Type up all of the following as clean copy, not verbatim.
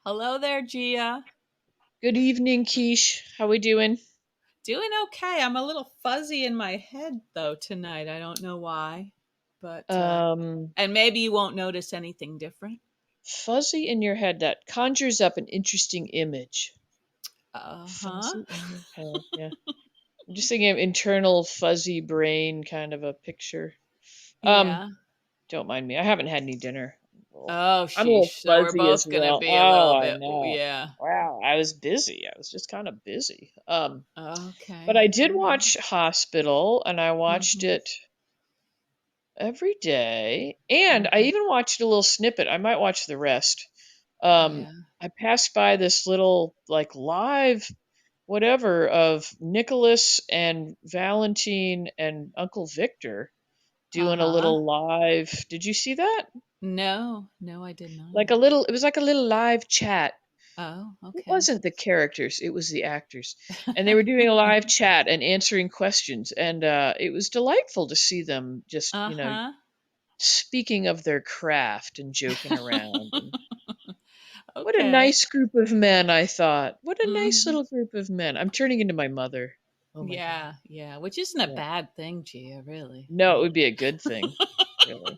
Hello there, Gia. Good evening, Keish. How we doing? Doing okay. I'm a little fuzzy in my head though tonight. I don't know why, but Um, and maybe you won't notice anything different. Fuzzy in your head. That conjures up an interesting image. Uh huh. Fuzzy in your head. Yeah. I'm just thinking of internal fuzzy brain kind of a picture. Um, Yeah. don't mind me. I haven't had any dinner. Oh, I'm a little sheesh. So we're fuzzy as both gonna well. be a Oh, little I bit. know. Yeah. Wow, I was busy. I was just kind of busy. But Okay. I did watch Hospital, and I watched Mm-hmm. it every day, and I Mm-hmm. even watched a little snippet. I might watch the rest. Um, Yeah. I passed by this little like live whatever of Nicholas and Valentine and Uncle Victor Uh doing a huh. little live. Did you see that? No, no, I did not. Like a little, it was like a little live chat. Oh, It okay. wasn't the characters, it was the actors. And they were doing a live chat and answering questions. And it was delightful to see them just, Uh huh. speaking of their craft and joking around. And what a Okay. nice group of men, I thought. What a nice Mm-hmm. little group of men. I'm turning into my mother. Oh my God. Yeah, yeah, which isn't a Yeah. bad thing, Gia, really. No, it would be a good thing, really.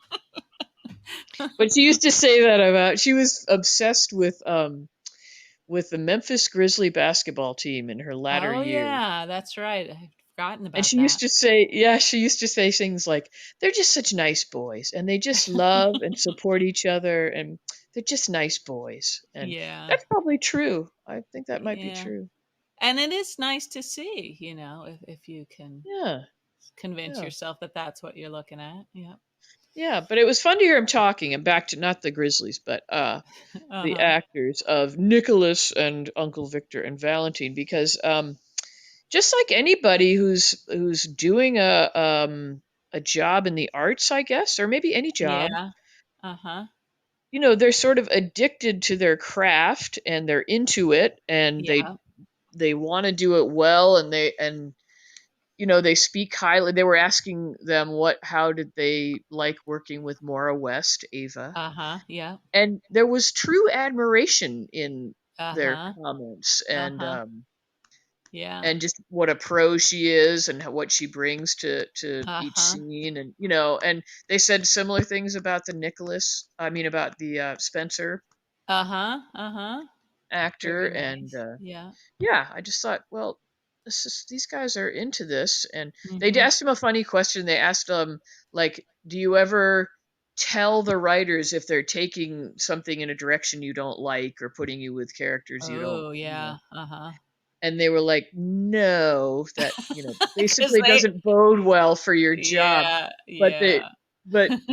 But she used to say that about, she was obsessed with the Memphis Grizzly basketball team in her latter Oh, years. yeah, that's right. I've forgotten And about she used that. to say, yeah, she used to say things like, they're just such nice boys and they just love and support each other and they're just nice boys. And Yeah, that's probably true. I think that might be yeah. true. And it is nice to see, if you can Yeah, convince yeah, yourself that that's what you're looking at. Yeah. yeah. But it was fun to hear him talking and back to not the Grizzlies, but the Uh-huh. actors of Nicholas and Uncle Victor and Valentine because just like anybody who's doing a job in the arts, I guess, or maybe any job, Yeah. Uh-huh. they're sort of addicted to their craft and they're into it and Yeah. they want to do it well and they speak highly. They were asking them how did they like working with Maura West, Ava, Uh-huh. Yeah. and there was true admiration in their Uh-huh. comments and Uh-huh. um, Yeah. and just what a pro she is and what she brings to each Uh-huh. scene and and they said similar things about the Nicholas, I mean about the Spencer Uh-huh. Uh-huh. actor Very and nice. Yeah. yeah, I just thought, well, these guys are into this and they Mm-hmm. asked him a funny question. They asked him like, do you ever tell the writers if they're taking something in a direction you don't like or putting you with characters you don't, Oh, yeah. Uh-huh. and they were like, no, that, Because basically they doesn't bode well for your job. Yeah, But yeah.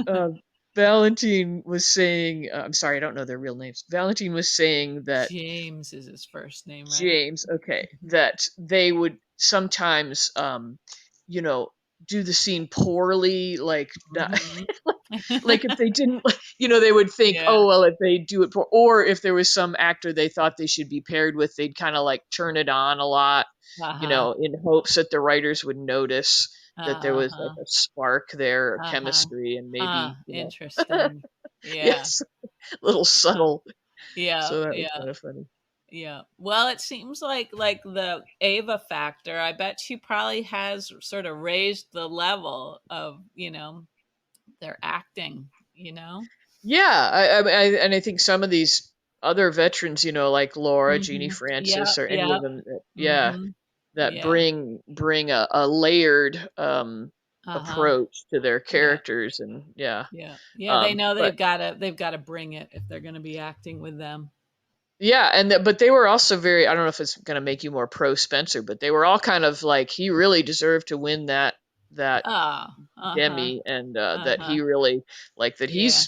uh, Valentine was saying, I'm sorry, I don't know their real names. Valentine was saying that James is his first name, right? James, okay, Mhm. that they would sometimes, you know, do the scene poorly, like not, Mhm. like if they didn't, they would think, Yeah. oh well, if they do it poor, or if there was some actor they thought they should be paired with, they'd kind of like turn it on a lot, Uh-huh. in hopes that the writers would notice that there was like Uh-huh. a spark there, a Uh-huh. chemistry, and Huh, maybe, interesting. Yeah. yes, a little Huh. subtle. Yeah, So that was yeah, kind of funny. yeah. Well, it seems like the Ava factor, I bet she probably has sort of raised the level of, their acting, you know? Yeah, and I think some of these other veterans, like Laura, Jeannie Mhm. Francis, Yep, or any of yep. them, that, yeah, Mhm. that Yeah. bring a layered Uh-huh. approach to their Yeah. characters, and yeah, Yeah. Yeah, they know but they've gotta bring it if they're gonna be acting with them. yeah, but they were also very. I don't know if it's going to make you more pro Spencer, but they were all kind of like he really deserved to win that Oh, uh-huh. Demi, and that Uh-huh. he really like that Yeah.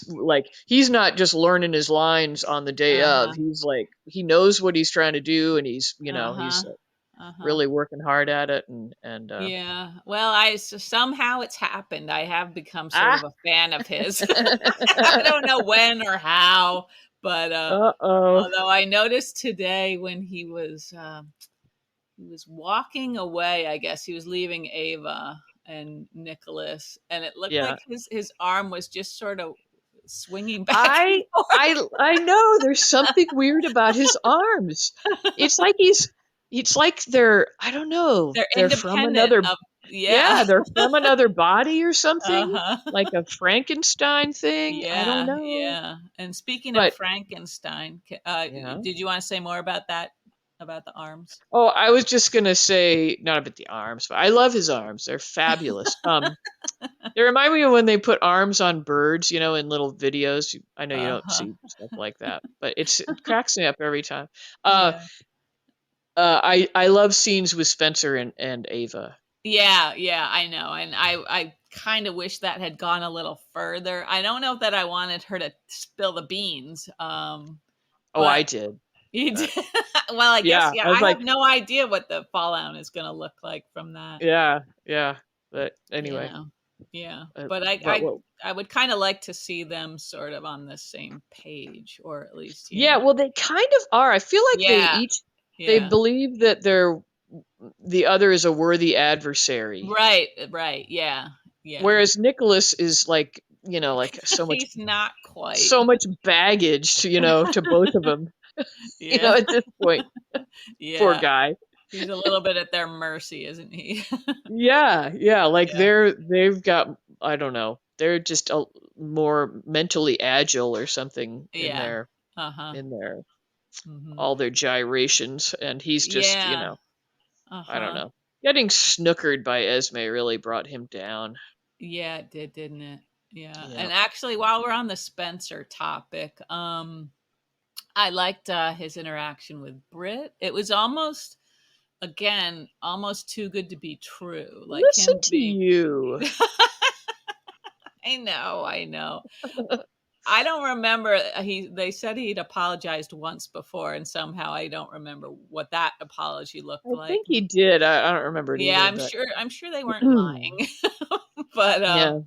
he's not just learning his lines on the day of. Uh-huh. He's like he knows what he's trying to do, and he's Uh-huh. like, Uh-huh. really working hard at it, and Yeah. Well, somehow it's happened. I have become sort ah of a fan of his. I don't know when or how, but uh-oh, although I noticed today when he was walking away, I guess he was leaving Ava and Nicholas, and it looked yeah, like his arm was just sort of swinging back and I I know there's something weird about his arms. It's like it's like they're I don't know, They're they're from independent another of yeah. yeah, they're from another body or something, Uh-huh. like a Frankenstein thing. I don't Yeah, know. yeah. And speaking of But Frankenstein, yeah. did you want to say more about that, about the arms? Oh, I was just gonna say not about the arms, but I love his arms. They're fabulous. They remind me of when they put arms on birds, in little videos. I know you don't Uh-huh. see stuff like that, but it cracks me up every time. Uh, Yeah. I love scenes with Spencer and Ava. Yeah, yeah, I know. And I kind of wish that had gone a little further. I don't know that I wanted her to spill the beans. Oh, I But did. you Uh, did. Well, I guess yeah, yeah, I was I have like, no idea what the fallout is going to look like from that. yeah, yeah. But anyway, Yeah. Yeah. uh, But but what? I would kind of like to see them sort of on the same page, or at least, Yeah, well, they kind of are. I feel like Yeah. they Yeah. believe that the other is a worthy adversary, Right, right. Yeah. Yeah. whereas Nicholas is like like He's not quite. so much baggage, to both of them, Yeah. at this point. Poor Yeah. guy. He's a little bit at their mercy, isn't he? Yeah, yeah, like Yeah. they've got I don't know. They're just more mentally agile or something in Yeah. their Uh-huh. in their Mhm. all their gyrations and he's just, Yeah. I don't Uh-huh. know. Getting snookered by Esme really brought him down. Yeah, it did, didn't it? Yeah. Yeah. And actually, while we're on the Spencer topic, I liked his interaction with Britt. It was almost, again, almost too good to be true. Like Listen him to being, you. I know, I know. I don't remember they said he'd apologized once before, and somehow I don't remember what that apology looked I like. think he did. I don't remember it Yeah, either, but I'm sure they weren't lying. But yeah.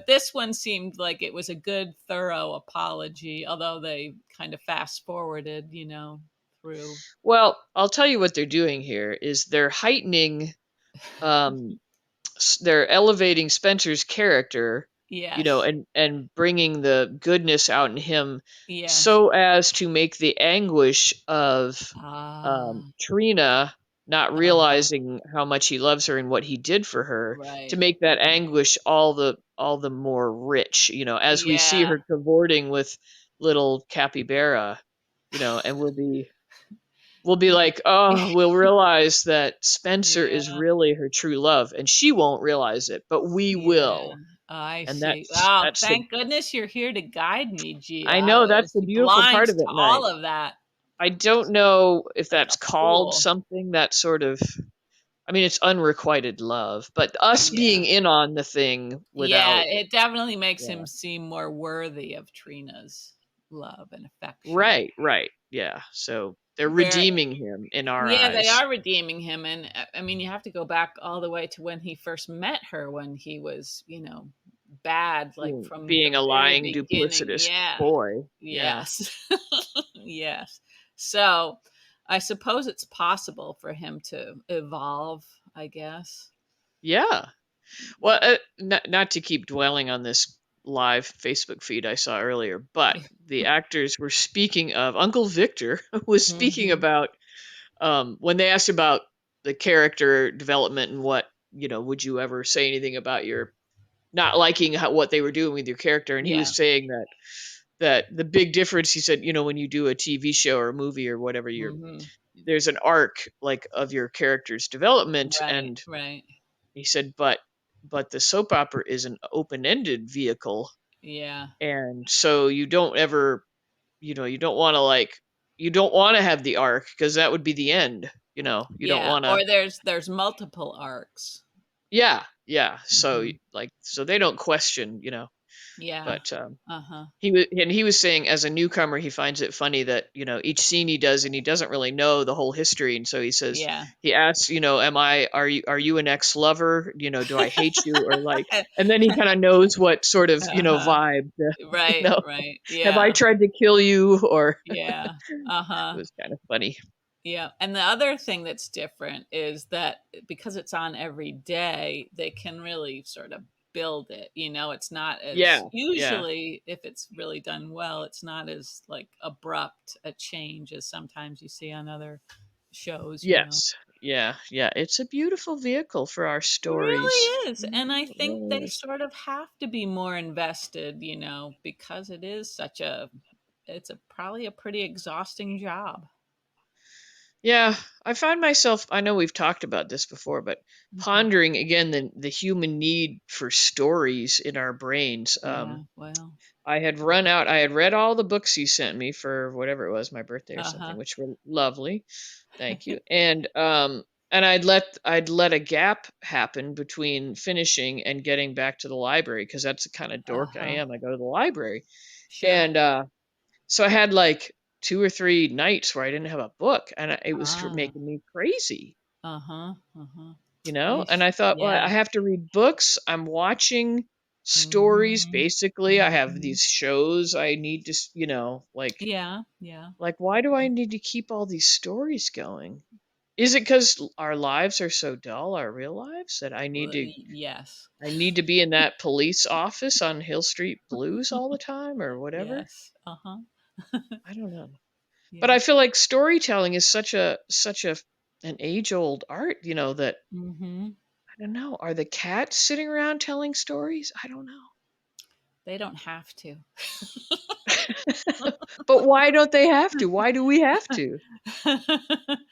this one seemed like it was a good, thorough apology, although they kind of fast forwarded, through. Well, I'll tell you what they're doing here is they're heightening um they're elevating Spencer's character, Yes. and bringing the goodness out in him Yes. so as to make the anguish of Ah. Trina not Uh-huh. realizing how much he loves her and what he did for her to Right. make that anguish all the more rich, as we see Yeah. her cavorting with little capybara, and we'll be Y- like, oh, we'll realize that Spencer is Yeah. really her true love, and she won't realize it, but we Yeah. will. I And see. that's Oh, that's the thank goodness you're here to guide me, Gia. I I know that's was the beautiful part blind of to it, and all of that I don't know if like that's a called fool. something that sort of I mean, it's unrequited love, but us being Yeah. in on the thing Yeah, without it definitely makes yeah. him seem more worthy of Trina's love and affection. Right, right. Yeah. So they're Where redeeming him in our Yeah, they eyes. are redeeming him, and I mean, you have to go back all the way to when he first met her, when he was, bad, like from Being the a very lying, beginning. duplicitous Yeah. boy. Yeah. Yes. Yes. So, I suppose it's possible for him to evolve, I guess. Yeah. Well, not to keep dwelling on this live Facebook feed I saw earlier, but the actors were speaking of Uncle Victor was speaking Mhm. about when they asked about the character development and would you ever say anything about your not liking what they were doing with your character, and he was Yeah. saying that the big difference, he said, when you do a TV show or a movie or whatever, Mhm. there's an arc like of your character's development, Right, and right. he said, but the soap opera is an open-ended vehicle, Yeah. and so you don't ever, you don't want to have the arc because that would be the end. You don't Yeah, want to. or there's multiple arcs. Yeah, yeah. So Mhm. so they don't question, Yeah. but Uh-huh. he was saying as a newcomer he finds it funny that each scene he does and he doesn't really know the whole history, and so he says Yeah. he asks, are you an ex-lover, do I hate you or like, and then he kind of knows what sort of Uh-huh. vibe you Right, know right. have I Yeah. tried to kill you, or Yeah. it Uh-huh. was kind of funny. Yeah. And the other thing that's different is that because it's on every day, they can really sort of build it. It's not Yeah, as yeah. usually, if it's really done well, it's not as like abrupt a change as sometimes you see on other shows. Yes. Yeah, yeah. It's a beautiful vehicle for our It stories. really is. And I Mhm, it think really they is. sort of have to be more invested, because it is it's probably a pretty exhausting job. Yeah, I find myself, I know we've talked about this before, but Hmm. pondering again the human need for stories in our brains. Yeah, well, I had read all the books you sent me for whatever it was, my birthday or something, uh-huh. which were lovely. Thank you. And I'd let a gap happen between finishing and getting back to the library because that's the kind of dork I Uh-huh. am. I go to the library. Sure. And so I had like 2 or 3 nights where I didn't have a book, and it was Ah. making me crazy, Uh-huh. Uh-huh. you know? And Yeesh. I thought, well, I Yeah. have to read books. I'm watching stories Hmm. basically. I have Hmm. these shows I need to, Yeah, yeah. like why do I need to keep all these stories going? Is it cuz our lives are so dull, our real lives, that Well, yes. I need to be in that police office on Hill Street Blues all the time or whatever? Yes. Uh-huh. I don't know. But Yeah. I feel like storytelling is such a an age-old art, that Hmm. I don't know. Are the cats sitting around telling stories? I don't know. They don't have to. But why don't they have to? Why do we have to?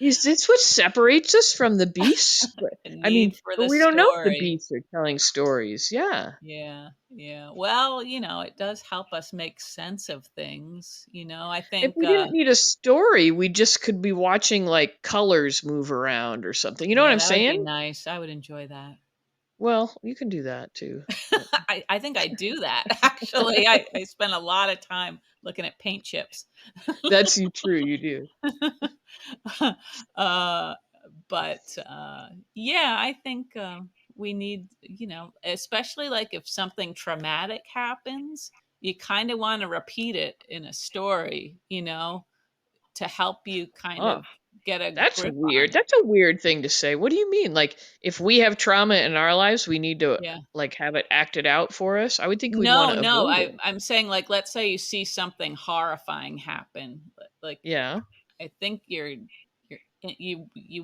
Is this what separates us from the beasts? A I need mean, for but the we don't know if the story. beasts are telling stories. Yeah. Yeah, yeah. Well, it does help us make sense of things. I If think, we didn't need a story, we just could be watching like colors move around or something. You know what yeah, I'm that would be saying? nice. I would enjoy that. Well, you can do that too. But I think I do that. Actually, I spend a lot of time looking at paint chips. that's true, you do. uh, but yeah, I think we need, especially like if something traumatic happens, you kind of want to repeat it in a story, to help you kind Huh. of get a That's grip on weird. it. That's a weird thing to say. What do you mean? Like, if we have trauma in our lives, we need to Yeah. like have it acted out for us? I would think we'd want No, to no, avoid it. I'm saying, like, let's say you see something horrifying happen, like, Yeah. I think you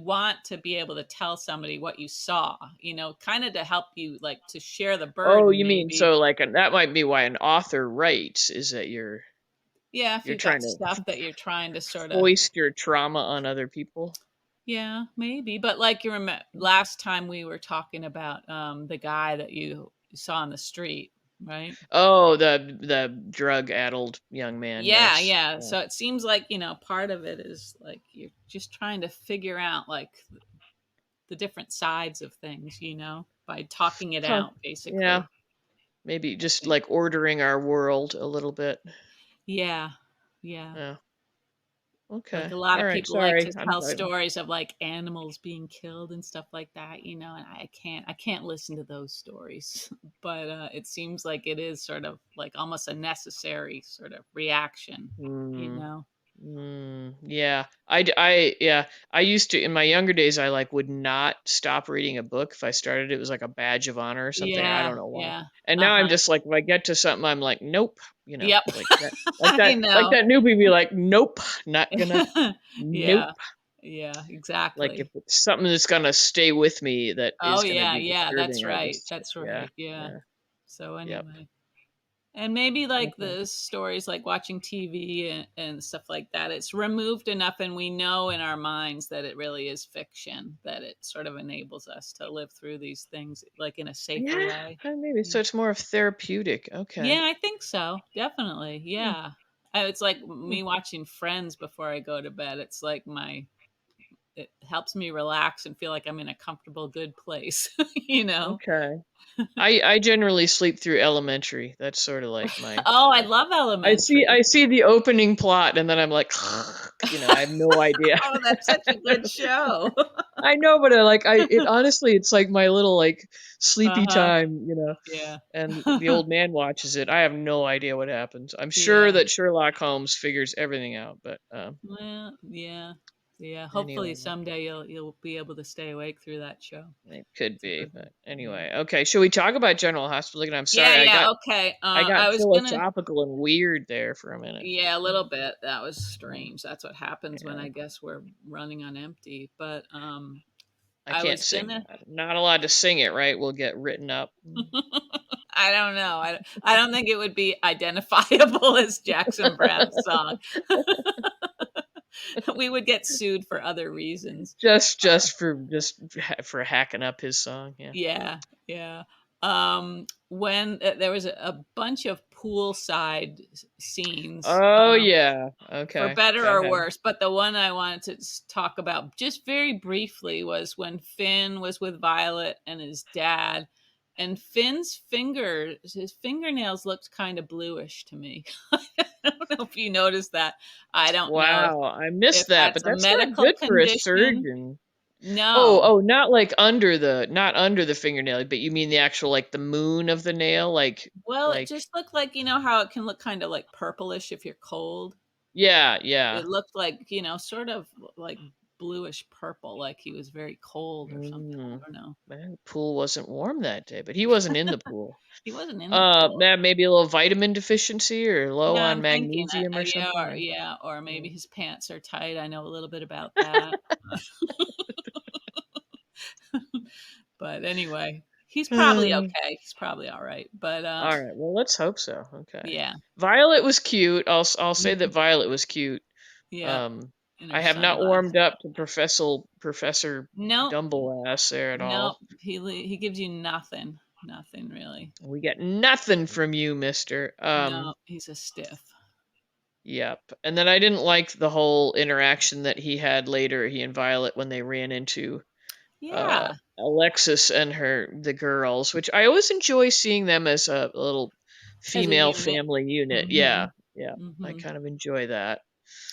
want to be able to tell somebody what you saw, kind of to help you, like, to share the Oh, burden you mean maybe. so like that might be why an author writes is that Yeah, if you're you've got trying to stuff that you're trying to sort of. foist your trauma on other people. Yeah, maybe. But like, you remember last time we were talking about the guy that you saw on the street, right? Oh, the drug-addled young man. Yeah, Yes. yeah. Yeah. So it seems like, part of it is like you're just trying to figure out, like, the different sides of things, by talking it Huh. out, Yeah. basically. Maybe I just think. like ordering our world a little bit. Yeah, yeah. Yeah. Like, Okay. a lot All of right. people like Sorry. to I'm tell sorry. stories of, like, animals being killed and stuff like that, and I can't listen to those stories. But it seems like it is sort of like almost a necessary sort of reaction, you Hmm. know. Yeah. Yeah. I used to, in my younger days, I like would not stop reading a book. If I started, it was like a badge of honor or something. I Yeah, don't know why. yeah. And now I'm Uh-huh. just like, if I get to something, I'm like, nope, Yep. I like know. that newbie be like, nope, not gonna, nope. Yeah. Yeah, Like if exactly. it's something that's gonna stay with me that Oh, is gonna yeah, be yeah, that's disturbing, I right, just, that's yeah, right, yeah. yeah, So, yep. anyway. And maybe, like, Okay. the stories, like watching TV and stuff like that, it's removed enough and we know in our minds that it really is fiction, that it sort of enables us to live through these things, like, in a safer Yeah, way. maybe. So it's more of therapeutic. Yeah, Okay. I think so. Definitely. Hmm, Yeah. It's like hmm. me watching Friends before I go to bed. It's like it helps me relax and feel like I'm in a comfortable, good place, you know? Okay. I generally sleep through Elementary. That's sort of like Oh, I my love I Elementary. see the opening plot and then I'm like, I have no idea. Oh, that's such a good show. I know, but it honestly, it's like my little like sleepy Uh-huh. time, Yeah. and the old man watches it. I have no idea what happens. I'm sure Yeah. that Sherlock Holmes figures everything out, but Well, yeah. Yeah, hopefully Anyway, someday you'll be able to stay awake through that show. it could It's a be, good but one. Yeah. anyway. Okay, shall we talk about General Hospital again? I'm Yeah, sorry, yeah, okay. I got I was gonna philosophical and weird there for a minute. yeah, a little bit. That was Yeah, strange. That's what happens when yeah. I guess we're running on empty. But I I can't was sing gonna that. I'm not allowed to sing it, right? We'll get written up. I don't know. I don't think it would be identifiable as Jackson Brown's song. We would get sued for other reasons. Uh, just for hacking up his song. Yeah. yeah, yeah. When there was a bunch of poolside scenes, Oh yeah. for Okay. better Go or ahead. worse. But the one I wanted to talk about just very briefly was when Finn was with Violet and his dad. And Finn's fingers, his fingernails looked kind of bluish to me. I don't know if you noticed that. I don't know Wow, I if missed that, that's but a that's not medical good for a condition. surgeon. Oh, No. oh, not like not under the fingernail, but you mean the actual like the moon of the nail, Well, it like just looked like, how it can look kind of like purplish if you're cold. yeah, yeah. It looked like, sort of like bluish purple, like he was very cold or something. I Mm. don't know. Man, the pool wasn't warm that day, but he wasn't in the pool. He wasn't in the pool. Man, maybe a little vitamin deficiency or low Yeah, on I'm thinking, magnesium or yeah, something. or maybe Yeah. his pants are tight. I know a little bit about that. But anyway, he's probably Yeah. okay. He's probably all right. But All right. Well, let's hope so. Okay. yeah, Violet was cute. I'll say that mhm, Violet was cute. yeah, Um, in her I have not warmed sunglasses. up to Professor Nope, Dumble-ass there at nope. all. He gives you nothing, nothing really. We get nothing from you, Mister. No, he's a stiff. Yep. And then I didn't like the whole interaction that he had later, he and Violet, when they ran into Yeah, Alexis and the girls, which I always enjoy seeing them as a little as a female unit. family unit. Hmm. Yeah, yeah, I Hmm. kind of enjoy that.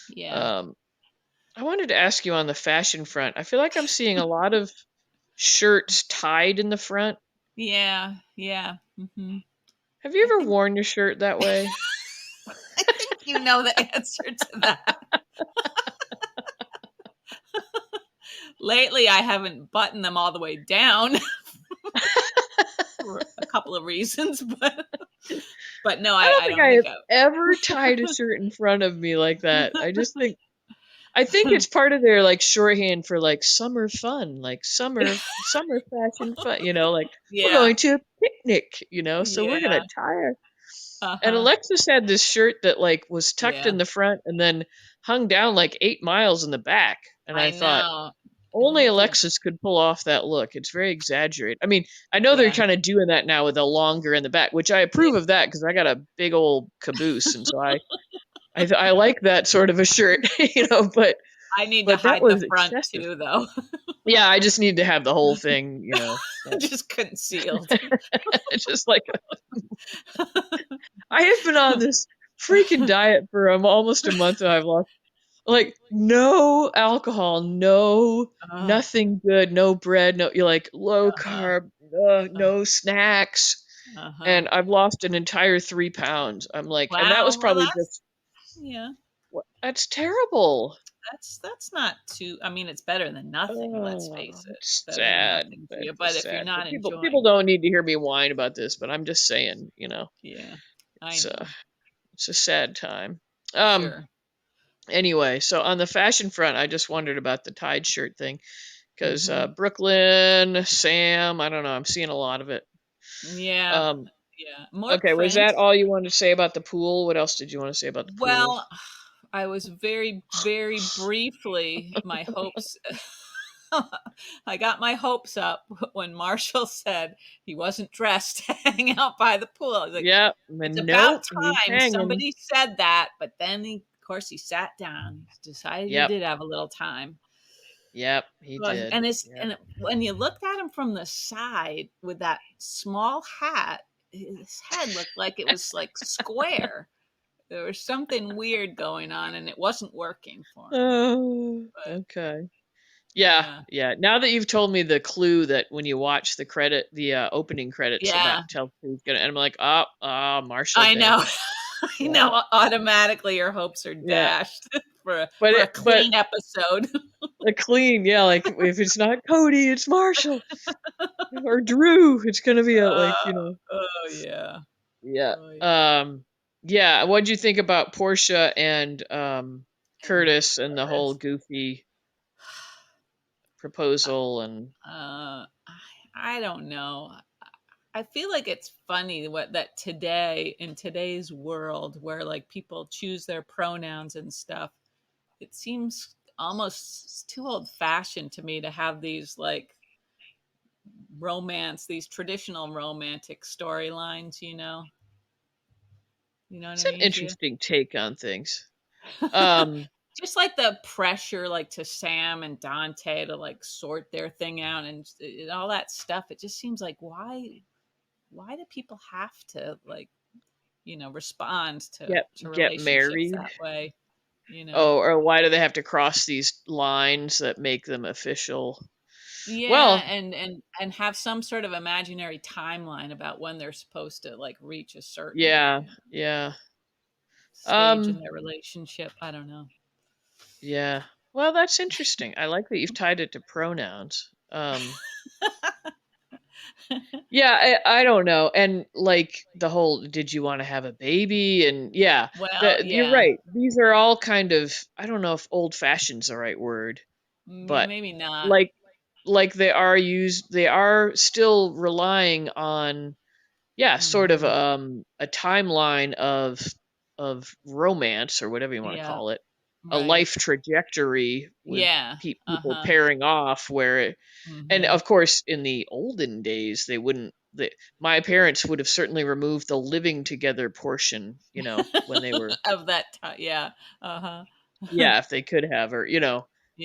Yeah, Um, I wanted to ask you on the fashion front. I feel like I'm seeing a lot of shirts tied in the front. yeah, yeah. Hmm. Have you I ever think worn your shirt that way? I think you know the answer to that. Lately, I haven't buttoned them all the way down for a couple of reasons, but no, I don't I think don't I think have ever tied a shirt in front of me like that. I think it's part of their like shorthand for like summer fun, like summer fashion fun, like we're yeah, going to a picnic, so we're gonna yeah, tie our and uh-huh, Alexis had this shirt that like was tucked yeah. in the front and then hung down like 8 miles in the back. And I I thought know. It only looked like Alexis could pull off that look. It's very exaggerated. I mean, I know they're yeah, kind of doing that now with a longer in the back, which I yeah. approve of that because I got a big old caboose, and so I like that sort of a shirt, I need to but that hide the was front excessive. too, though. Yeah, I just need to have the whole thing, Just concealed. just like I have been on this freaking diet for almost a month, and I've lost like no alcohol, no uh, nothing good, no bread, no you're like low uh-huh, carb, no snacks, uh-huh. and I've lost an entire 3 pounds. I'm like, and that was Wow. Well, probably just yeah. that's terrible. That's not too. I mean, it's better than nothing. Let's Oh, face it. it's Better than sad. nothing for you. That's But just if you're sad. not But people enjoying, don't need to hear me whine about this, but I'm just saying, yeah, I it's a know. it's a sad time. Um. Sure. Anyway, so on the fashion front, I just wondered about the Tide shirt thing because Hmm. Brooklyn, Sam, I don't know, I'm seeing a lot of it. Yeah. Um. Yeah. More Okay, was that prints. all you wanted to say about the pool? What else did you want to say about the pool? Well, I was very, very briefly, my hopes. I got my hopes up when Marshall said he wasn't dressed to hang out by the pool. I was like, Yep, it's and about nope, he's time hanging. somebody said that. But then, of course, he sat down. He decided he Yep, did have a little time. yep, he Gosh, did. and Yep. when you looked at him from the side with that small hat, his head looked like it was like square. There was something weird going on, and it wasn't working for him. Oh, But okay. Yeah, yeah, yeah. Now that you've told me the clue that when you watch the opening credits yeah, about tell who's gonna, and I'm like, oh, Marshall I dead. know. I Yeah, know. Automatically, your hopes are yeah. dashed for But a but clean episode. a clean, yeah, like if it's not Cody, it's Marshall or Drew. It's gonna be a Uh, like, you know. oh yeah. Yeah. Oh yeah. Yeah, what'd you think about Portia and And Curtis and the whole Curtis. goofy proposal and I don't know. I feel like it's funny what that today in today's world where like people choose their pronouns and stuff. It seems almost too old fashioned to me to have these like these traditional romantic storylines, You know what it's I an mean, Gia? interesting take on things. Um Just like the pressure like to Sam and Dante to like sort their thing out and all that stuff. It just seems like why do people have to like respond to get relationships married. that way. Oh, or why do they have to cross these lines that make them official? Yeah, Well, and have some sort of imaginary timeline about when they're supposed to like reach a certain yeah, yeah. stage in Um their relationship. I don't know. yeah. Well, that's interesting. I like that you've tied it to pronouns. Yeah, I don't know. And like the whole did you want to have a baby? And yeah, Well, you're yeah, right. These are all kind of I don't know if old fashioned's the right word, but maybe not. like they are still relying on yeah, sort of Hmm. a timeline of romance or whatever you want to Yeah, call it. A right. life trajectory with Yeah. people Uh-huh. pairing off where and Hmm. of course, in the olden days, they wouldn't. My parents would have certainly removed the living together portion, when they were, Of that time. Yeah. Uh-huh. yeah, if they could have, or Yeah.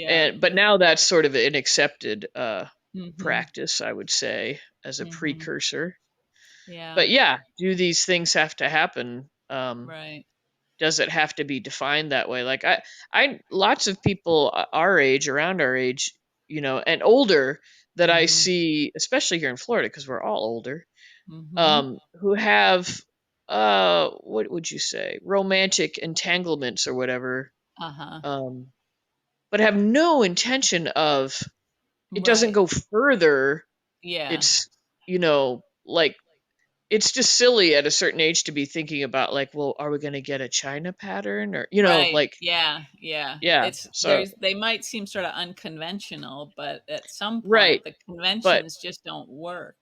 and but now that's sort of an accepted Hmm. practice, I would say, as a Hmm. precursor. Yeah. But yeah, do these things have to happen? Right. Does it have to be defined that way? Like lots of people our age, around our age, and older that I Hmm. see, especially here in Florida, because we're all older, Hmm. who have what would you say, romantic entanglements or whatever, Uh-huh. um, but have no intention of it doesn't Right. go further. Yeah. It's like it's just silly at a certain age to be thinking about like, well, are we going to get a China pattern or Right. like Yeah. Yeah. yeah, It's so there's they might seem sort of unconventional, but at some right, point the but conventions just don't work.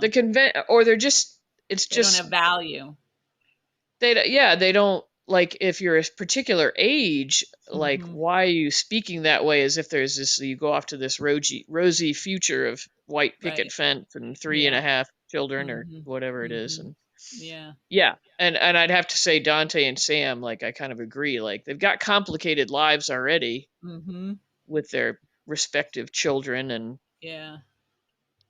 the convent or they're just it's They don't have just value. yeah, they don't like if you're a particular age, like Hmm. why are you speaking that way as if there's this you go off to this rosy future of white picket Right. fence and three and Yeah. a half children or Hmm. whatever it is. Hmm. And Yeah. yeah, and I'd have to say Dante and Sam, like I kind of agree, like they've got complicated lives already Hmm. with their respective children and Yeah.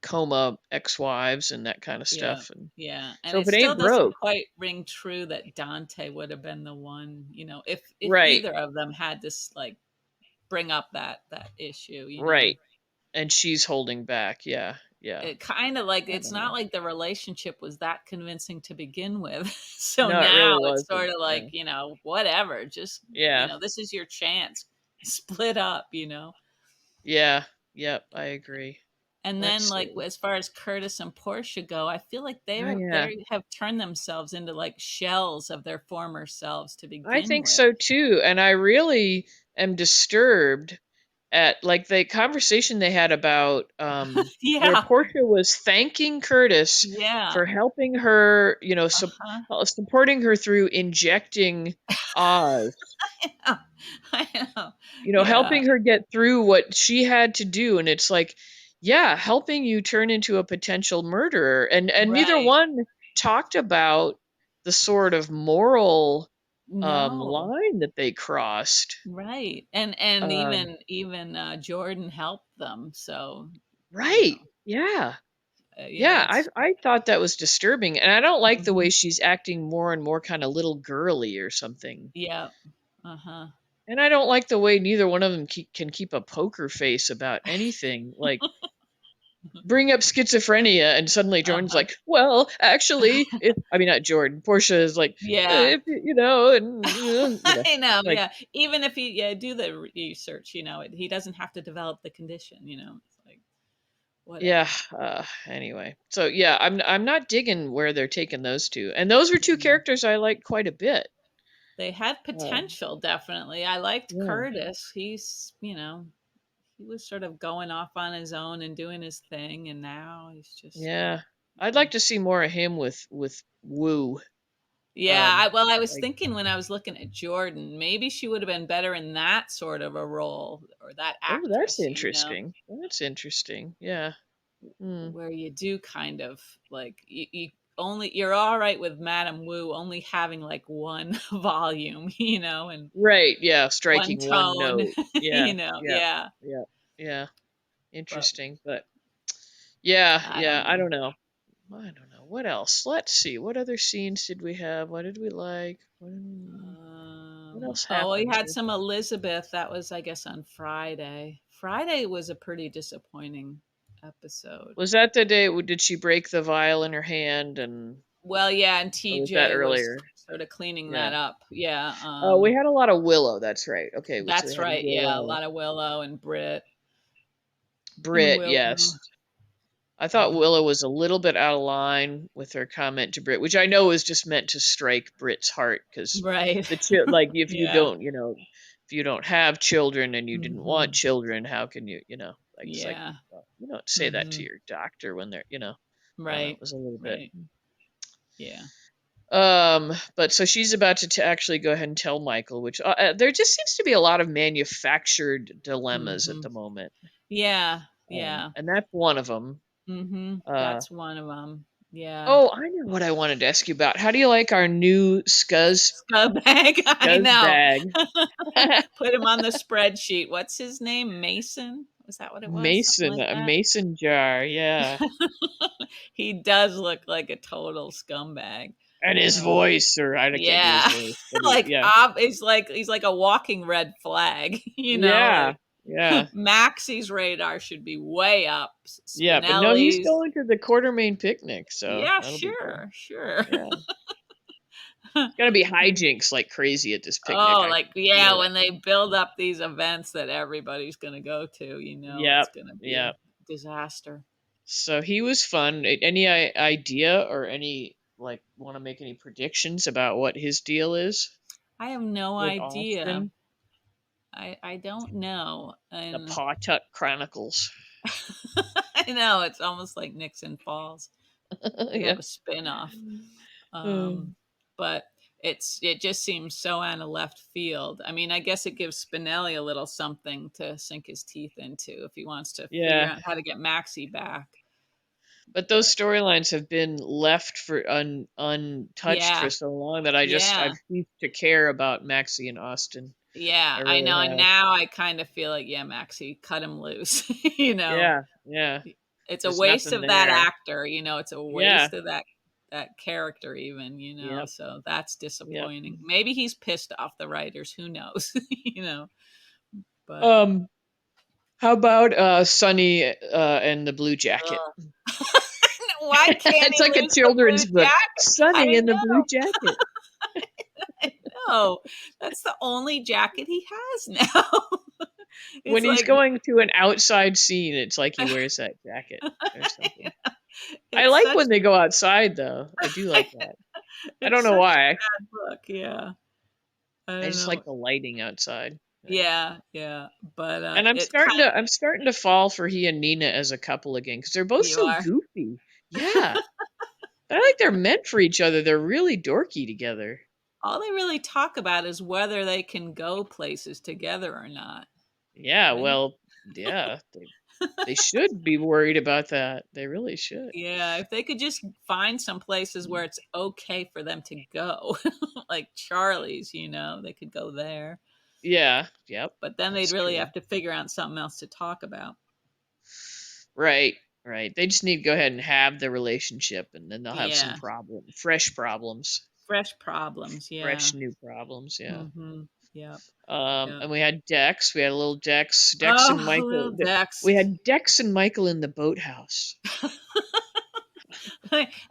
coma ex-wives and that kind of Yeah. stuff. And Yeah. And so it if it still ain't doesn't broke, quite ring true that Dante would have been the one, if right, either of them had to like bring up that issue. right, and she's holding back. Yeah, yeah. It kind of like I it's don't not know. like the relationship was that convincing to begin with. So No, it now really it's wasn't. sort of Yeah, like, whatever, just, yeah, this is your chance. Split up. yeah. Yep, I agree. And Let's then like see. as far as Curtis and Portia go, I feel like Oh yeah, they have turned themselves into like shells of their former selves to I begin think with. so too. And I really am disturbed at like the conversation they had about where Yeah. Portia was thanking Curtis Yeah. for helping her, Uh-huh. supporting her through injecting Oz, I know. I know. Yeah. helping her get through what she had to do. And it's like, yeah, helping you turn into a potential murderer. And neither Right. one talked about the sort of moral No. line that they crossed. Right. And Um, even Jordan helped them. So, you right. know. Yeah. Yeah, Yeah, it's I thought that was disturbing, and I don't like the way mhm. she's acting more and more kind of little girly or something. Yeah. Uh-huh. And I don't like the way neither one of them can keep a poker face about anything. Like bring up schizophrenia, and suddenly Jordan's Uh-huh. like, well, actually, if I mean not Jordan, Portia is like, Yeah. if you know, and I know, like yeah. Even if he, yeah, do the research, he doesn't have to develop the condition, It's like yeah. whatever. Anyway, so yeah, I'm not digging where they're taking those two, and those were two Yeah. characters I liked quite a bit. They had Uh, potential, definitely. I liked yeah, Curtis. He was sort of going off on his own and doing his thing, and now he's just, yeah. I'd yeah. like to see more of him with Woo. Yeah, Um, I was like, thinking when I was looking at Jordan, maybe she would have been better in that sort of a role, or that oh, that's actress, interesting. That's interesting. Yeah. Mm. where you do kind of like you're all right with Madame Wu only having like one volume, and Right. Yeah. one Striking one tone, note. Yeah. Yeah. yeah. Yeah. Yeah. But Interesting, but yeah, I yeah. don't I know. don't know. I don't know. What else? Let's see. What other scenes did we have? What did we like? What else Oh, we happened had here? some Elizabeth. That was, I guess, on Friday. Friday was a pretty disappointing episode. Was that the day? Did she break the vial in her hand, and Well, yeah, and or was that TJ was earlier? sort of cleaning Yeah. that up. Yeah, Oh, we had a lot of Willow. That's right. Okay, so we that's had right. Yeah, a Willow, lot of Willow and Brit and Brit. Willow. Yes, I thought Uh, Willow was a little bit out of line with her comment to Brit, which I know is just meant to strike Brit's heart because right. like if you Yeah. don't, if you don't have children and you didn't want Hmm. children, how can you, like it's like, Yeah. well, you don't say that to Hmm. your doctor when they're, I don't know, it Right. was a little bit. Right. Yeah. But so she's about to actually go ahead and tell Michael, which there just seems to be a lot of manufactured dilemmas at Hmm. the moment, Yeah. Yeah. and that's one of them. Uh, That's one of them. Yeah. Oh, I know what I wanted to ask you about. How do you like our new Scumbag. I Scuzz know. bag? Put him on the spreadsheet. What's his name? Mason? Was that what it was? Something Mason, like a that? mason jar, yeah. He does look like a total scumbag. And his Um, voice, or I can't do his yeah. voice, but Like yeah. he's like a walking red flag, Yeah, like yeah, Maxie's radar should be way up. yeah, but no, he's Spinelli's, going to the Quartermain picnic, so yeah, that'll be fun. sure, sure. Yeah. It's gonna be hijinks like crazy at this picnic, Oh, I like, can yeah, feel it. when they build up these events that everybody's gonna go to, it's Yep, gonna be a yep. disaster. So he was fun. Any idea or any, like, wanna make any predictions about what his deal is I have no with idea. Austin? I don't know. The And Pawtuck Chronicles. I know it's almost like Nixon Falls. Could Yeah. have a spin-off. Mm. Um, but it just seems so out of left field. I mean, I guess it gives Spinelli a little something to sink his teeth into if he wants to figure Yeah. out how to get Maxie back. But those But storylines have been left for untouched for yeah, so long that yeah, I've ceased to care about Maxie and Austin. yeah, I I really know. And have. now I kind of feel like, yeah, Maxie, cut him loose. Yeah, yeah. It's a There's waste nothing of that there. actor. It's a Yeah. waste of that character, even. Yep. So that's Yep. disappointing. Maybe he's pissed off the writers. Who knows? But Um, how about Sunny and the Blue Jacket? ugh. Why can't It's he like a lose the blue children's book. jacket? Sunny I and the Blue know. Jacket. I know. That's the only jacket he has now. When It's he's like going to an outside scene, it's like he wears that jacket or something. I it's like such when they go outside, though. I do like that. I don't it's know such why. a bad look. Yeah, I I don't just know. like the lighting outside. Yeah. Yeah, yeah, but And it kind I'm starting to fall for he and Nina as a couple again because they're both you so are. goofy. Yeah, I like they're meant for each other. They're really dorky together. All they really talk about is whether they can go places together or not, Yeah, right? well, yeah, they should be worried about that. They really should. Yeah, if they could just find some places where it's okay for them to go, like Charlie's, they could go there. Yeah, yep, But then they'd that's really true. have to figure out something else to talk about. Right, right. They just need to go ahead and have the relationship, and then they'll have some Yeah, problem, fresh problems, fresh problems. fresh Yeah. new problems. Yeah. Hmm. Yep. And Yep. we had Dex. We had a little Dex and Oh, Michael. little Dex. We had Dex and Michael in the boathouse.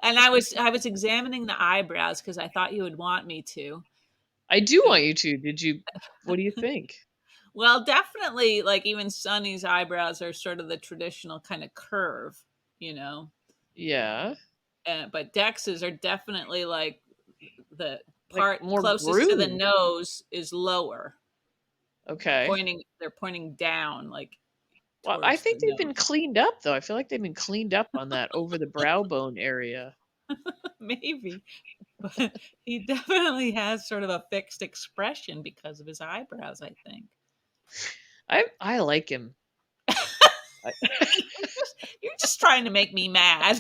And I was examining the eyebrows because I thought you would want me to. I do And want you to. Did you? What do you think? well, definitely, like even Sunny's eyebrows are sort of the traditional kind of curve, you know. Yeah, But Dex's are definitely like the like part more closest to the groomed. nose is lower, Okay. they're pointing down like Well, I towards the think they've been nose. cleaned up though. I feel like they've been cleaned up on that over the brow bone area. Maybe, but he definitely has sort of a fixed expression because of his eyebrows, I think. I like him. I, You're just trying to make me mad.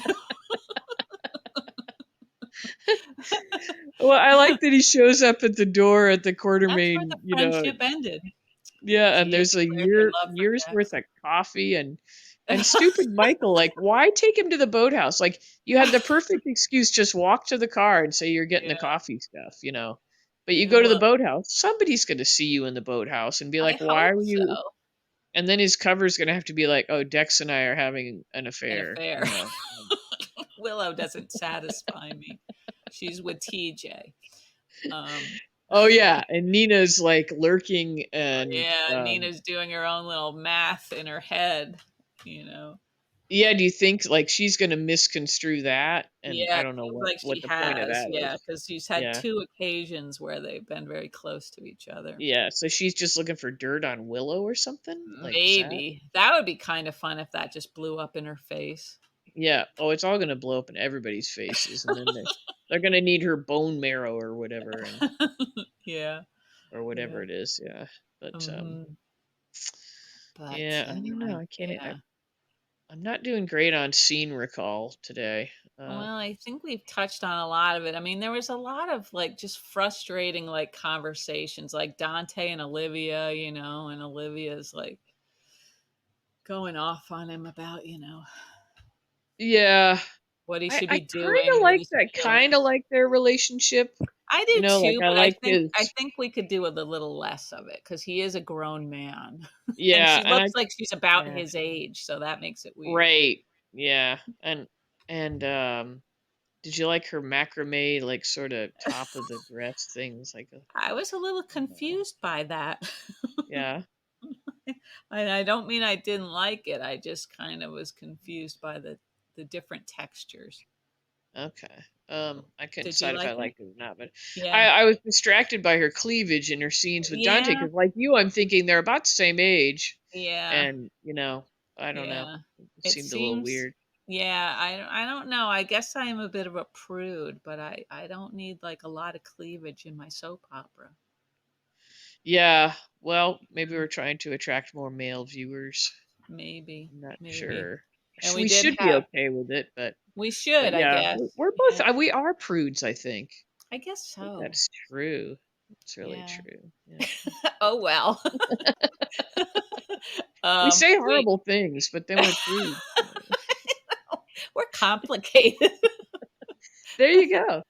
well, I like that he shows up at the door at the That's where the Quartermain. friendship ended. Yeah, and Gia there's a declared her love for year's worth Dex. of coffee and stupid Michael, like, why take him to the boathouse? Like, you had the perfect excuse, just walk to the car and say you're getting the Yeah, coffee stuff. But you yeah. go to the Well, boathouse, somebody's gonna see you in the boathouse and be I like, why hope were so. you? And then his cover's gonna have to be like, oh, Dex and I are having an An affair, affair. you know. Willow doesn't satisfy me. She's with TJ. Um, Oh yeah, and Nina's like lurking and yeah, Nina's doing her own little math in her head. You know. yeah, do you think like she's gonna misconstrue that? And Yeah, I it don't know seems what like what she the point of has. that Yeah, is. because she's had Yeah. two occasions where they've been very close to each other. Yeah, so she's just looking for dirt on Willow or something? Like, is that? Maybe that would be kind of fun if that just blew up in her face. Yeah. Oh, it's all gonna blow up in everybody's faces, and then they're gonna need her bone marrow or whatever, and Yeah, or whatever yeah. it is. Yeah. But Hmm. But yeah, I don't know. anyway, I can't. yeah. I'm not doing great on scene recall today. Well, I think we've touched on a lot of it. I mean, there was a lot of like just frustrating like conversations, like Dante and Olivia, and Olivia's like going off on him about, Yeah, what he I should I be kind doing, of what like he should that. be feeling. Kind of like their relationship. I do Like too, I but I like think I his. think we could do with a little less of it because he is a grown man, and Yeah, she and I. looks like she's about Yeah. his age, so that makes it weird. Right. Yeah. And did you like her macrame, like sort of top of the dress things, like a I was a little confused by that. yeah. And I don't mean I didn't like it. I just kind of was confused by the different textures. Okay. I couldn't Did you decide if I like it? liked it or not, but Yeah. I was distracted by her cleavage in her scenes with Dante Yeah. because, like you, I'm thinking they're about the same age, Yeah. and I don't know, Yeah. it It seemed a little seems weird. yeah, I don't know. I guess I am a bit of a prude, but I don't need like a lot of cleavage in my soap opera. Yeah. Well, maybe we're trying to attract more male viewers. Maybe. I'm not Maybe. sure. And we We did should be have okay with it, we but should, I yeah, guess. we're both Yeah. we are prudes, I think. I guess I think so. that's true. It's really Yeah. true. Yeah. Oh well. We say We horrible things, but then we're prudes. we're complicated. There you go.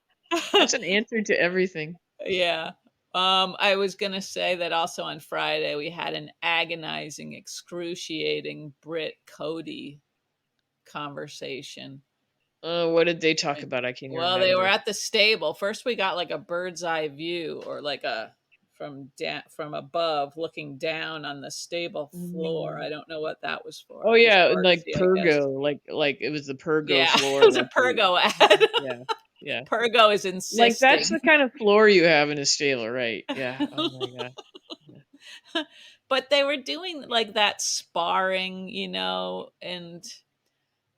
That's an answer to everything. Yeah. I was gonna say that also on Friday we had an agonizing, excruciating Brit Cody conversation. What did they talk And- about? I can't even Well, they were remember. at the stable. First, we got like a bird's eye view, or like a from above, looking down on the stable floor. Mm. I don't know what that was for. Oh It was yeah, and like artsy, I guess. Pergo, like it was the Pergo Yeah, floor, it was a like the Pergo ad. yeah, yeah. Pergo is Like that's insisting. the kind of floor you have in a stable, right? Yeah. Oh my god. Yeah. But they were doing like that sparring, and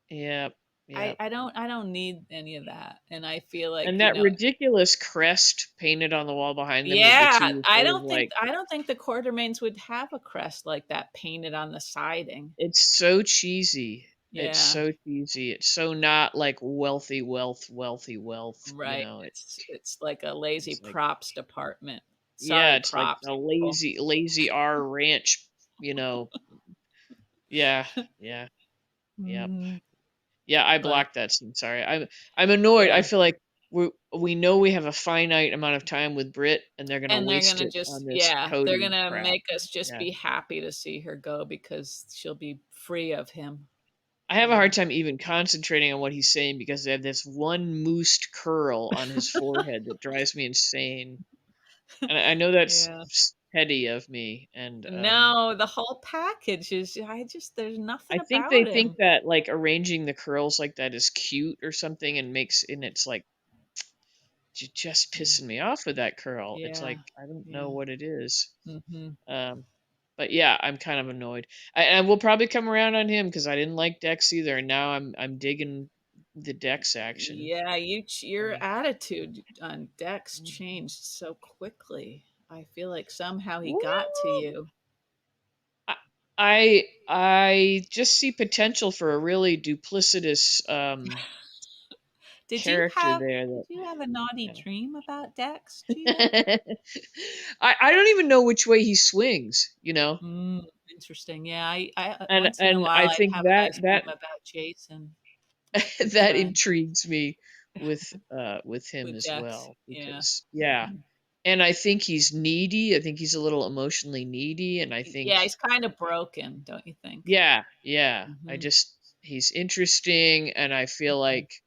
Yep. I, Yep. I don't I don't need any of that. And I feel like, And that ridiculous crest painted on the wall behind them that the yeah, two I sort of don't think like I don't think the Quartermains would have a crest like that painted on the siding. it's so cheesy. It's Yeah, so cheesy. It's so not like wealthy wealth. right. It's like a lazy It's like props department. yeah, Sorry, it's like props a people. lazy R ranch. You know. Yeah, yeah, yep. Mm, Yeah, I but blocked that scene. Sorry, I'm annoyed. I yeah, feel like we know we have a finite amount of time with Brit, and they're gonna And they're waste gonna it on just, this yeah, they're Cody gonna crap. make us just Yeah. be happy to see her go because she'll be free of him. I have a Yeah. hard time even concentrating on what he's saying because they have this one moosed curl on his forehead that drives me insane. And I know that's Yeah. petty of me, and No, the whole package is, I just, there's I nothing think they about think him. that like arranging the curls like that is cute or something, and it's like just Yeah. pissing me off with that curl. It's Yeah. like I don't know Yeah. what it is. Mhm. Um, but yeah, I'm kind of annoyed. I will probably come around on him because I didn't like Dex either, and now I'm digging the Dex action. Yeah, your Um, attitude on Dex mm. changed so quickly. I feel like somehow he got to Well, you. I I just see potential for a really duplicitous character there. Did you have a naughty That dream about Dex, Gia? yeah. I don't even know which way he swings. Mm, interesting. Yeah, I And once in a and while I I think have a that nice dream that about Jason in that French intrigues me with him with as Dex. well Yeah. because yeah. Mhm. And I think he's needy. I think he's a little emotionally needy, and I think Yeah, he's kind of broken, don't you think? yeah, yeah. I Mhm. just he's interesting, and I feel Mhm. like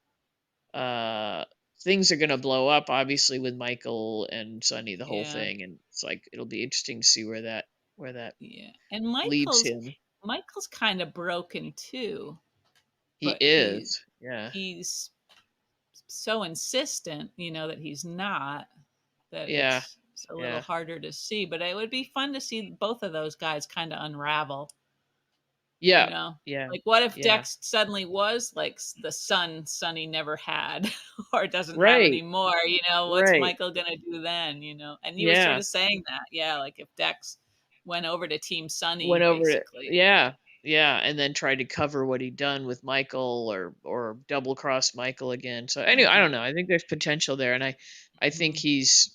uh things are going to blow up obviously with Michael and Sonny, the whole Yeah. thing, and it's like it'll be interesting to see where that Yeah. And leaves him. Michael's kind of broken too, He but is. Yeah. he's so insistent, that he's not, that Yeah. it's a little Yeah. harder to see. But it would be fun to see both of those guys kind of unravel, you Yeah. know? Yeah. Like, what if Yeah. Dex suddenly was like the son Sonny never had or doesn't have Right. anymore? What's Right. Michael going to do then? And you were sort Yeah. of saying that, yeah, like if Dex went over to Team Went Sonny, over it. basically. Yeah. Yeah, and then tried to cover what he'd done with Michael or double cross Michael again. So anyway, I Yeah. don't know. I think there's potential there, and I think Mhm. he's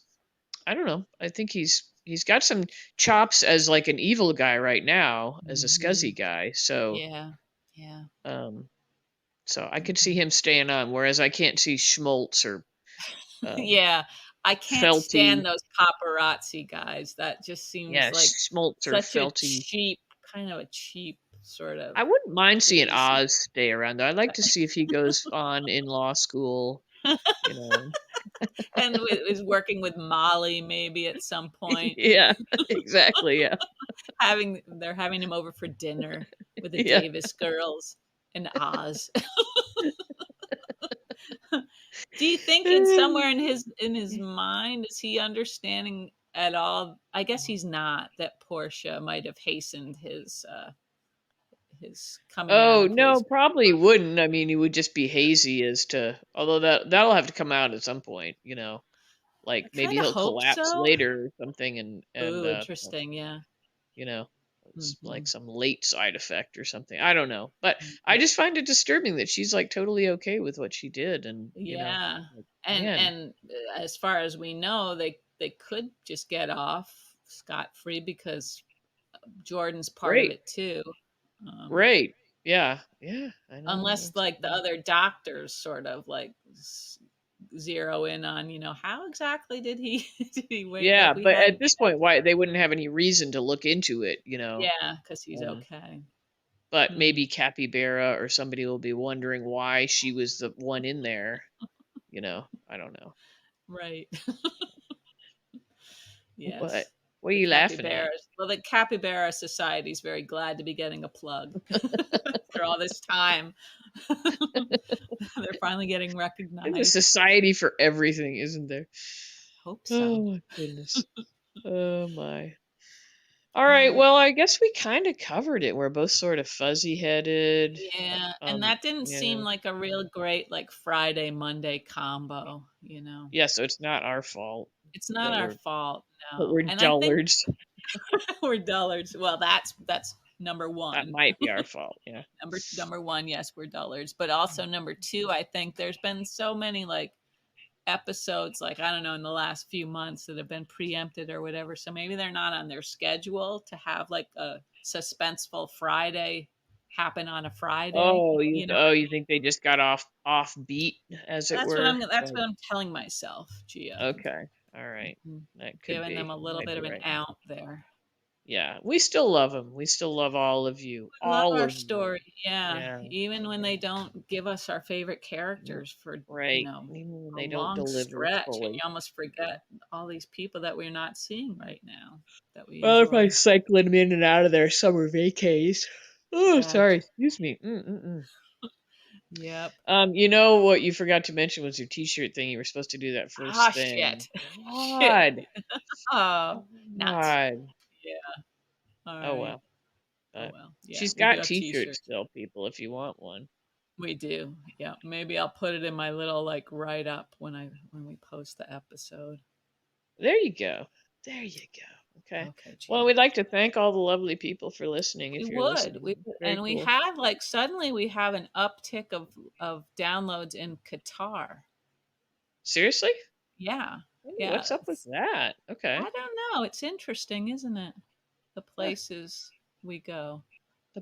I don't know. I think he's got some chops as like an evil guy right now, as a scuzzy Mhm. guy. So Yeah. Yeah. um so I could see Mhm. him staying on, whereas I can't see Schmaltz or um Yeah, I can't stand Felty. those paparazzi guys. That just seems Yeah, like Schmaltz or such a Felty. cheap, kind of a cheap sort of I wouldn't mind seeing crazy. Oz stay around though. I'd like to see if he goes on in law school, you know. And is working with Molly maybe at some point. Yeah, exactly. Yeah. They're having him over for dinner with the Yeah. Davis girls and Oz. Do you think in somewhere in his mind is he understanding at all? I guess he's not, that Portia might have hastened his coming out Oh, of no, his. probably wouldn't. I mean, he would just be hazy as to, although that'll have to come out at some point. I Like maybe kind of he'll hope collapse so. later or something and Ooh, interesting. Yeah. you know, it's like Hmm. some late side effect or something. I don't know. But I Hmm. just find it disturbing that she's like totally okay with what she did and Yeah. like man, And as far as we know, they could just get off scot free because Jordan's part of great. it too. Um, Right. Yeah. Yeah, I know. Unless like the other doctors sort of like zero in on, how exactly did he did he wake Yeah, up? We but had, at this point, why they wouldn't have any reason to look into it. yeah, because he's Um, okay. but Hmm. maybe Capybara or somebody will be wondering why she was the one in there. I don't know. Right. What? Yes. What are The you laughing at? capybaras. Well, the Capybara Society is very glad to be getting a plug after all this time. They're finally getting There's a recognized. society for everything, isn't there? Hope so. Oh my goodness. Oh my. All right. Uh, Well, I guess we kind of covered it. We're both sort of fuzzy-headed. yeah, and that didn't seem Yeah. like a real great like Friday Monday combo. Yeah. So it's not our fault It's not that our we're fault, that no. we're And I think dullards. we're dullards. Well, that's number That one. might be our fault. Yeah. Number one, yes, we're dullards. But also number two, I think there's been so many like episodes, like I don't know, in the last few months that have been preempted or whatever. So maybe they're not on their schedule to have like a suspenseful Friday happen on a Friday, Oh, you know? you think they just got off beat, as it were? That's Like, what I'm telling myself, Gia. okay, all right, Mhm. that could Giving be. them a You little might bit be of an right. out there. Yeah, we still love them. We still love all of you, I love all our of you. story, yeah, Yeah, even when they don't give us our favorite mm, characters for, right. Even when a they don't long deliver stretch, and you fully. almost forget all these people that we're not seeing right now that we Well, they're probably enjoy. cycling them in and out of their summer vacays. Oh, Yeah, sorry. Excuse me. Mm-mm-mm. yep. You know what you forgot to mention was your T-shirt thing. You were supposed to do that Ah, first thing. shit. Shit. God, Oh, nuts. God. Yeah, Oh alright. well. Oh, But well. Yeah, she's we do got have T-shirts T-shirts. still, people. If you want one, We do. Yeah, maybe I'll put it in my little, like, write-up when we post the episode. there you go. There you go. Okay. Okay, Well, Gia. we'd like to thank all the lovely people for listening. We If you're would. We listening, very and we cool. had, like, suddenly we have an uptick of downloads in Qatar. Seriously? Yeah. Ooh, Yeah. what's up with that? Okay. I don't know. It's interesting, isn't it? The Huh. places we go. The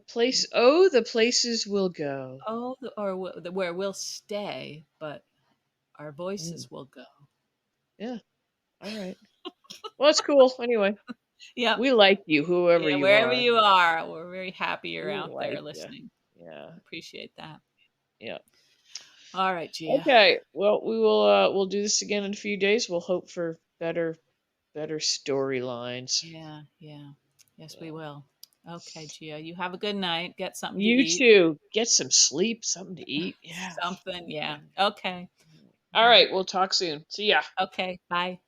places we'll go. Oh, where we'll stay, but our Mm, voices will go. yeah. All right. Well, it's cool. Anyway, Yep. we like you, whoever Yeah, you wherever are. you are, we're very happy you're We out there like you. listening. Yeah. Appreciate that. Yeah. All right, Gia. Okay. Well, we'll do this again in a few days. We'll hope for better storylines. Yeah, yeah. Yes, we Yeah. will. Okay, Gia. You have a good night. Get something to You eat. too. Get some sleep, something to eat. Yeah. Something. Yeah. Yeah. Okay. All right. We'll talk soon. See ya. Okay. Bye.